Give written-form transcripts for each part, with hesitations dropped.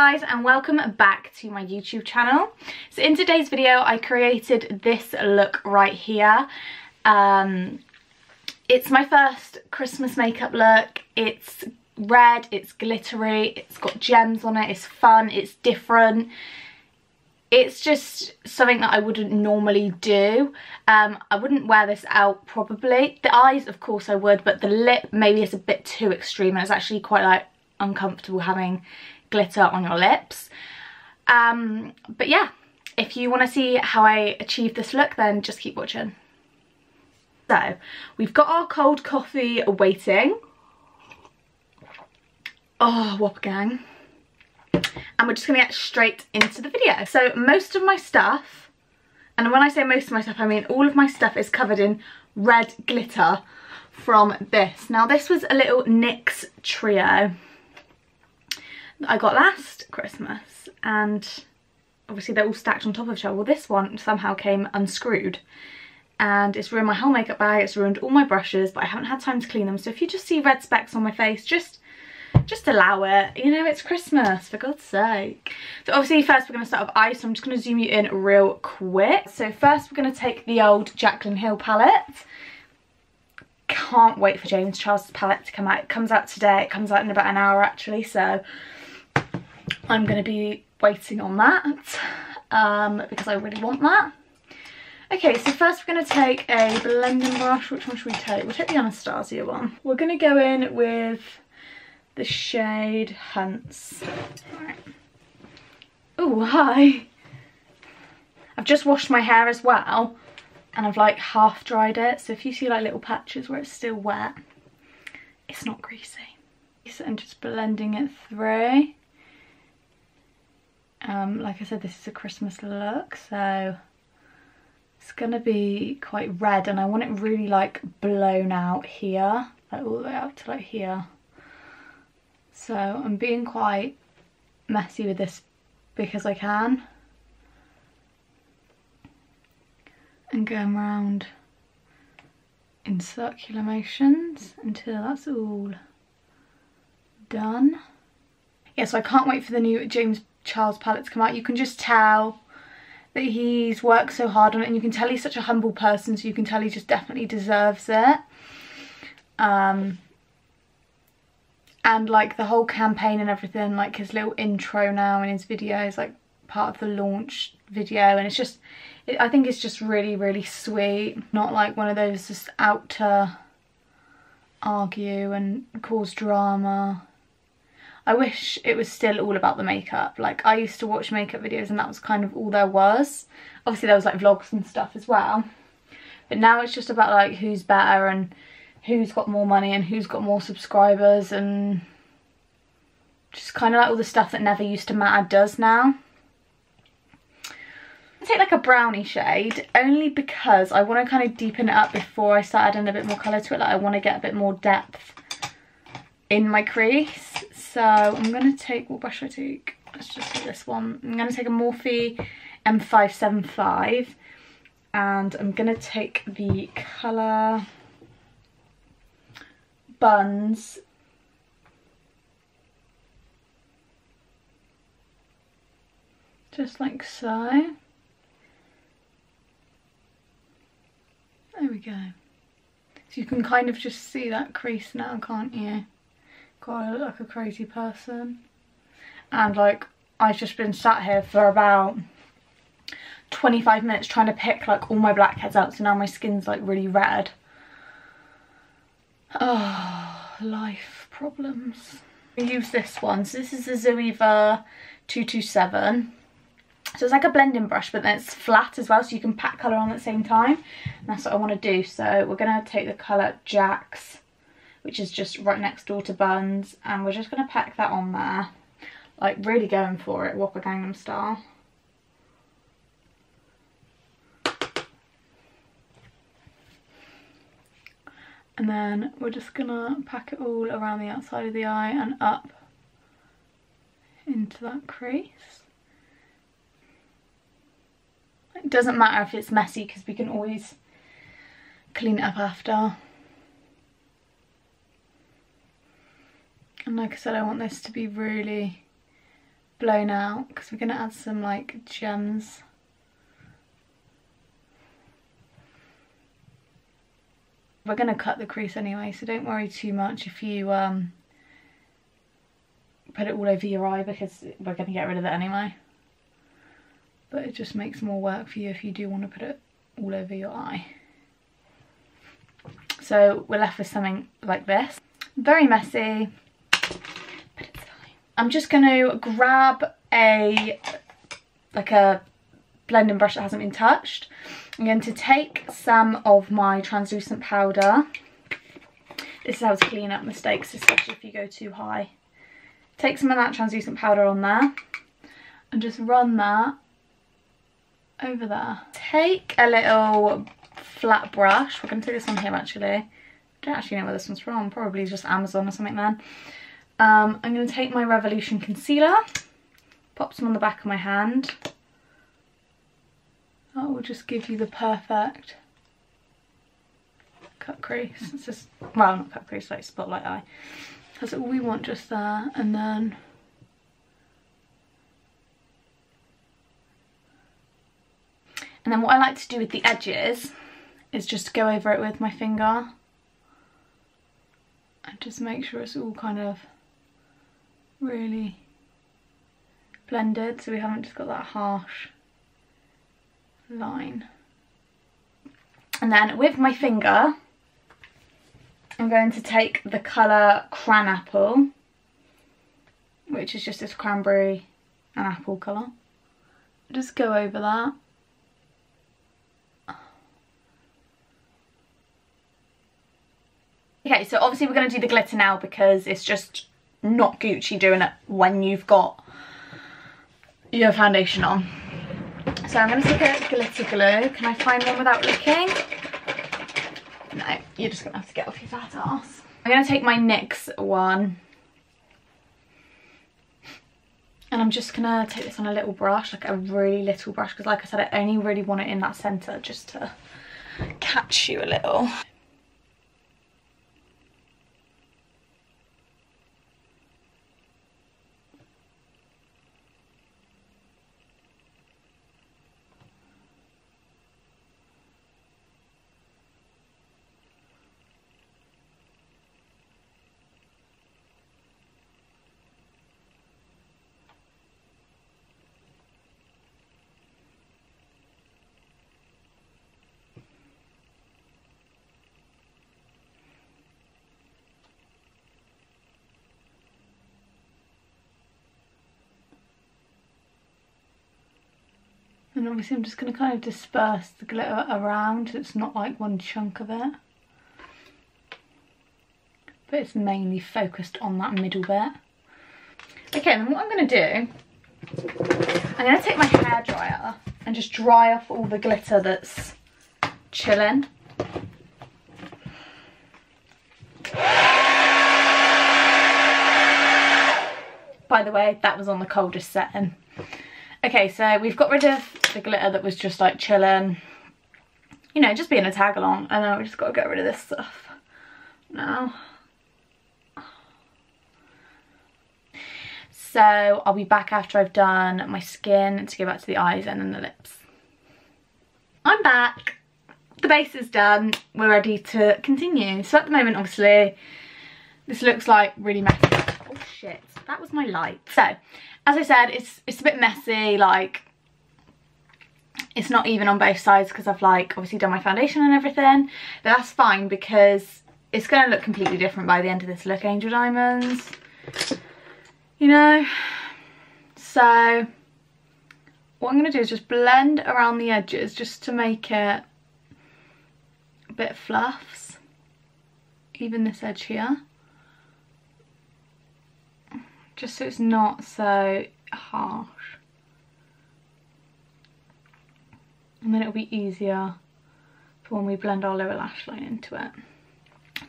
Guys, and welcome back to my YouTube channel. So in today's video I created this look right here. It's my first Christmas makeup look. It's red, it's glittery, it's got gems on it, it's fun, it's different. It's just something that I wouldn't normally do. I wouldn't wear this out probably. The eyes of course I would, but the lip maybe is a bit too extreme and it's actually quite like uncomfortable having glitter on your lips. But yeah, if you want to see how I achieve this look, then just keep watching. So we've got our cold coffee waiting. Oh, Whopper gang. And we're just gonna get straight into the video. So most of my stuff, and when I say most of my stuff I mean all of my stuff, is covered in red glitter from this. Now this was a little NYX trio I got last Christmas, and obviously they're all stacked on top of each other. Well, this one somehow came unscrewed and it's ruined my whole makeup bag, it's ruined all my brushes, but I haven't had time to clean them. So if you just see red specks on my face, just allow it, you know, it's Christmas, for God's sake. So obviously first we're going to start with eyes, so I'm just going to zoom you in real quick. So first we're going to take the old Jaclyn Hill palette. Can't wait for James Charles' palette to come out. It comes out today, it comes out in about an hour actually, so I'm going to be waiting on that because I really want that. Okay, so first we're going to take a blending brush. Which one should we take? We'll take the Anastasia one. We're going to go in with the shade Hunts. Right. Oh, hi. I've just washed my hair as well and I've like half dried it. So if you see like little patches where it's still wet, it's not greasy. So I'm just blending it through. Like I said, this is a Christmas look, so it's gonna be quite red and I want it really like blown out here, like all the way out to like here. So I'm being quite messy with this because I can. And going around in circular motions until that's all done. Yeah, so I can't wait for the new James Charles palette to come out. You can just tell that he's worked so hard on it, and you can tell he's such a humble person, so you can tell he just definitely deserves it. And like the whole campaign and everything, like his little intro now in his video is like part of the launch video, and it's just, I think it's just really, really sweet. Not like one of those just out to argue and cause drama. I wish it was still all about the makeup. Like I used to watch makeup videos and that was kind of all there was. Obviously there was like vlogs and stuff as well. But now it's just about like who's better and who's got more money and who's got more subscribers, and just kind of like all the stuff that never used to matter does now. I take like a brownie shade only because I want to kind of deepen it up before I start adding a bit more colour to it. Like I want to get a bit more depth in my crease. So I'm going to take, what brush should I take? Let's just do this one. I'm going to take a Morphe M575 and I'm going to take the colour Buns. Just like so. There we go. So you can kind of just see that crease now, can't you? God, I look like a crazy person. And like, I've just been sat here for about 25 minutes trying to pick like all my blackheads out, so now my skin's like really red. Oh, life problems. I use this one. So this is the Zoeva 227. So it's like a blending brush, but then it's flat as well, so you can pack colour on at the same time. And that's what I want to do. So we're going to take the colour Jax, which is just right next door to Buns, and we're just going to pack that on there. Like really going for it, Whopper Gangnam style. And then we're just gonna pack it all around the outside of the eye and up into that crease. It doesn't matter if it's messy because we can always clean it up after. And like I said, I want this to be really blown out because we're going to add some like gems. We're going to cut the crease anyway, so don't worry too much if you put it all over your eye, because we're going to get rid of it anyway. But it just makes more work for you if you do want to put it all over your eye. So we're left with something like this. Very messy, but it's fine. I'm just going to grab a blending brush that hasn't been touched. I'm going to take some of my translucent powder. This is how to clean up mistakes, especially if you go too high. Take some of that translucent powder on there and just run that over there. Take a little flat brush. We're going to take this one here actually. I don't actually know where this one's from. Probably just Amazon or something then. I'm going to take my Revoulution concealer. Pop some on the back of my hand. That will just give you the perfect cut crease. It's just, well, not cut crease, like spotlight eye. That's all we want just there. And then what I like to do with the edges is just go over it with my finger and just make sure it's all kind of really blended, so we haven't just got that harsh line. And then with my finger I'm going to take the colour Cranapple, which is just this cranberry and apple colour. Just go over that. Okay, so obviously we're going to do the glitter now because it's just not Gucci doing it when you've got your foundation on. So I'm going to take a glitter glue. Can I find one without looking? No, you're just going to have to get off your fat ass. I'm going to take my NYX one. And I'm just going to take this on a little brush, like a really little brush, because like I said, I only really want it in that centre just to catch you a little. And obviously I'm just going to kind of disperse the glitter around so it's not like one chunk of it. But it's mainly focused on that middle bit. Okay, then what I'm going to do, I'm going to take my hairdryer and just dry off all the glitter that's chilling. By the way, that was on the coldest setting. Okay, so we've got rid of the glitter that was just like chilling, you know, just being a tag along, and then we just got to get rid of this stuff now. So I'll be back after I've done my skin to go back to the eyes and then the lips. I'm back. The base is done. We're ready to continue. So at the moment, obviously, this looks like really messy. Oh shit, that was my light. So, as I said, it's a bit messy, like, it's not even on both sides because I've like obviously done my foundation and everything, but that's fine because it's going to look completely different by the end of this look, Angel Diamonds, you know. So what I'm going to do is just blend around the edges just to make it a bit fluffs, even this edge here, just so it's not so harsh. And then it'll be easier for when we blend our lower lash line into it.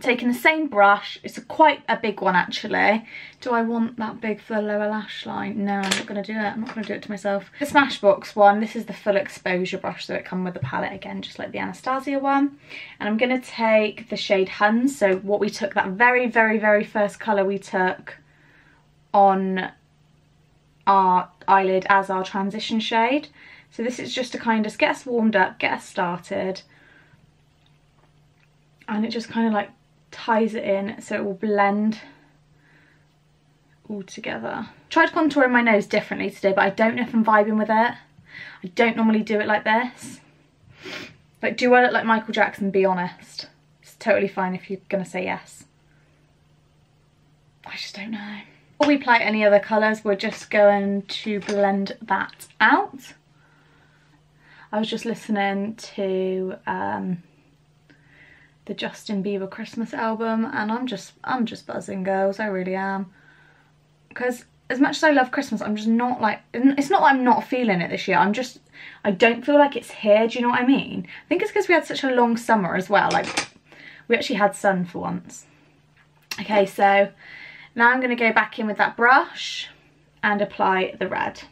Taking the same brush, it's quite a big one actually. Do I want that big for the lower lash line? No, I'm not going to do it. I'm not going to do it to myself. The Smashbox one, this is the full exposure brush, so it comes with the palette again, just like the Anastasia one. And I'm going to take the shade Huns, so what we took, that very, very, very first colour we took on our eyelid as our transition shade. So this is just to kind of get us warmed up, get us started. And it just kind of like ties it in so it will blend all together. Tried contouring my nose differently today, but I don't know if I'm vibing with it. I don't normally do it like this. Like, do I look like Michael Jackson? Be honest. It's totally fine if you're gonna say yes. I just don't know. Before we apply any other colours, we're just going to blend that out. I was just listening to the Justin Bieber Christmas album, and I'm just buzzing, girls. I really am. Because as much as I love Christmas, I'm just not like, it's not that I'm not feeling it this year. I don't feel like it's here. Do you know what I mean? I think it's because we had such a long summer as well. Like, we actually had sun for once. Okay, so now I'm going to go back in with that brush and apply the red.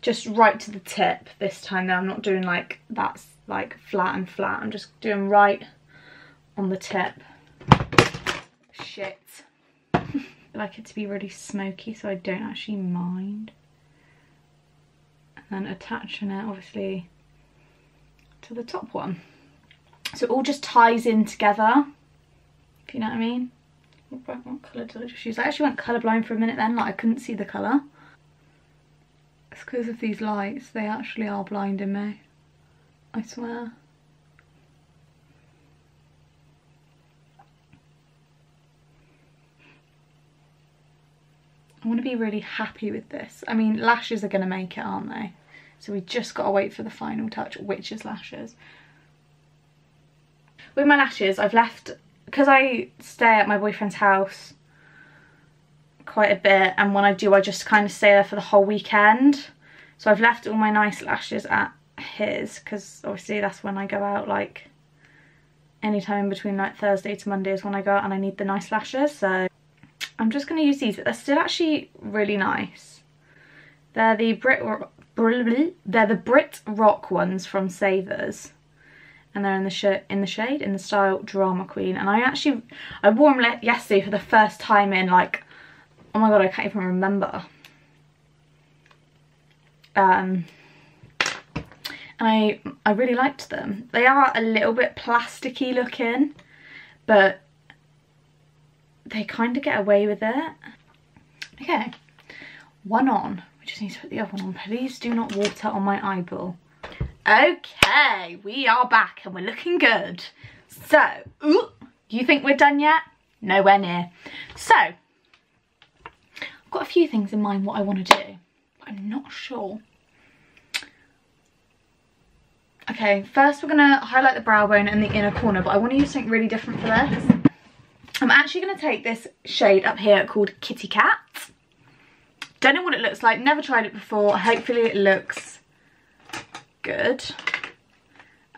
Just right to the tip this time though. I'm not doing like that's like flat and flat. I'm just doing right on the tip. Shit. I like it to be really smoky, so I don't actually mind. And then attaching it obviously to the top one. So it all just ties in together, if you know what I mean. What colour did I just use? I actually went colourblind for a minute then, like I couldn't see the colour. It's because of these lights, they actually are blinding me, I swear. I want to be really happy with this. I mean, lashes are going to make it, aren't they? So we just got to wait for the final touch, which is lashes. With my lashes, I've left, because I stay at my boyfriend's house quite a bit, and when I do, I just kind of stay there for the whole weekend. So I've left all my nice lashes at his, because obviously that's when I go out, like any time between like Thursday to Monday is when I go out and I need the nice lashes. So I'm just going to use these, but they're still actually really nice. They're the Britt Rock ones from Savers, and they're in the style Drama Queen. And I wore them yesterday for the first time in like, oh my god, I can't even remember. And I really liked them. They are a little bit plasticky looking, but they kind of get away with it. Okay, one on. We just need to put the other one on. Please do not water on my eyeball. Okay, we are back and we're looking good. So, ooh, you think we're done yet? Nowhere near. So, I've got a few things in mind what I want to do, but I'm not sure. Okay, first we're going to highlight the brow bone and the inner corner, but I want to use something really different for this. I'm actually going to take this shade up here called Kitty Cat. Don't know what it looks like, never tried it before. Hopefully it looks good.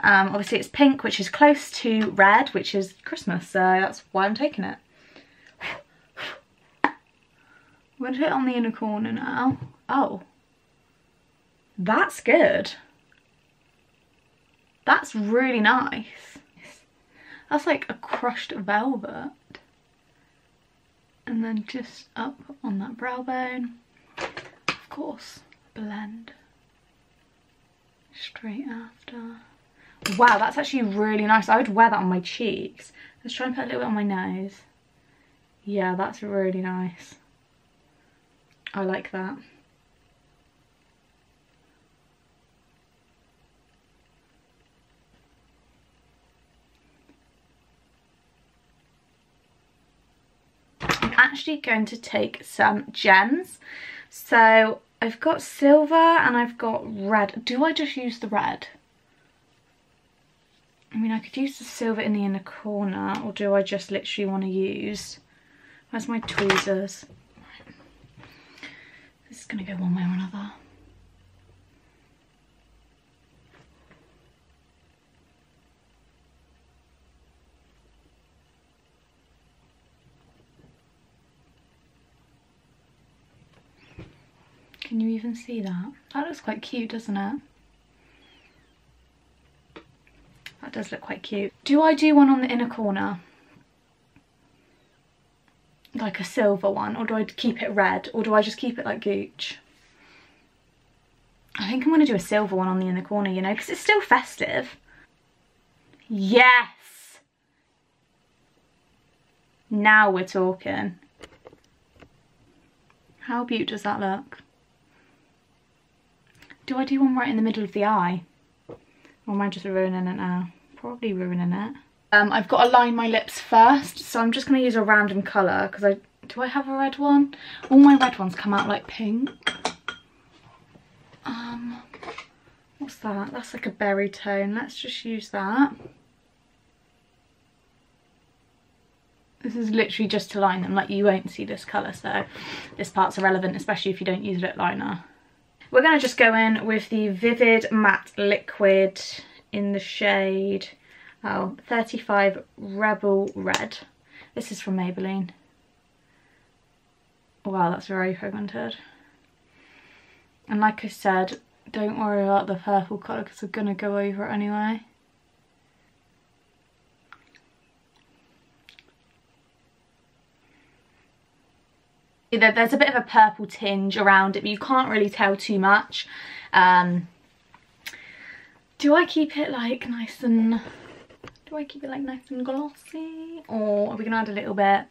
Obviously it's pink, which is close to red, which is Christmas, so that's why I'm taking it. I'm going to put it on the inner corner now. Oh, that's good. That's really nice. That's like a crushed velvet. And then just up on that brow bone. Of course, blend straight after. Wow, that's actually really nice. I would wear that on my cheeks. Let's try and put a little bit on my nose. Yeah, that's really nice. I like that. I'm actually going to take some gems. So I've got silver and I've got red. Do I just use the red? I mean, I could use the silver in the inner corner, or do I just literally want to use... Where's my tweezers? This is going to go one way or another. Can you even see that? That looks quite cute, doesn't it? That does look quite cute. Do I do one on the inner corner? like a silver one, or do I keep it red, or do I just keep it like Gooch? I think I'm going to do a silver one on the inner corner, you know, because it's still festive. Yes! Now we're talking. How beautiful does that look? Do I do one right in the middle of the eye? Or am I just ruining it now? Probably ruining it. I've got to line my lips first, so I'm just going to use a random colour, because do I have a red one? All my red ones come out like pink. What's that? That's like a berry tone. Let's just use that. This is literally just to line them, like you won't see this colour, so this part's irrelevant, especially if you don't use lip liner. We're going to just go in with the Vivid Matte Liquid in the shade 35 Rebel Red. This is from Maybelline. Wow, that's very pigmented. And like I said, don't worry about the purple colour because we're going to go over it anyway. There's a bit of a purple tinge around it, but you can't really tell too much. Do I keep it like nice and... Do I keep it like nice and glossy? Or are we going to add a little bit...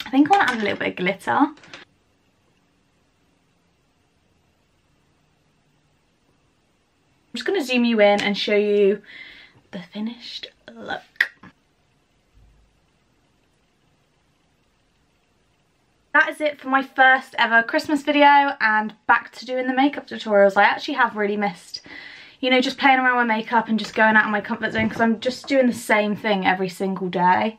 I think I want to add a little bit of glitter. I'm just going to zoom you in and show you the finished look. That is it for my first ever Christmas video, and back to doing the makeup tutorials. I actually have really missed, you know, just playing around with makeup and just going out of my comfort zone, because I'm just doing the same thing every single day.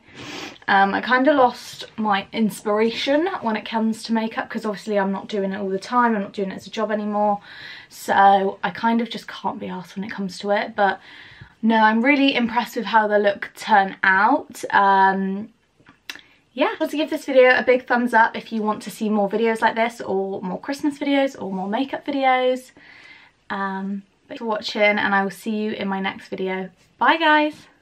I kind of lost my inspiration when it comes to makeup, because obviously I'm not doing it all the time, I'm not doing it as a job anymore, so I kind of just can't be arsed when it comes to it. But no, I'm really impressed with how the look turned out. Yeah, I'll give this video a big thumbs up if you want to see more videos like this, or more Christmas videos, or more makeup videos. Thanks for watching, and I will see you in my next video. Bye guys!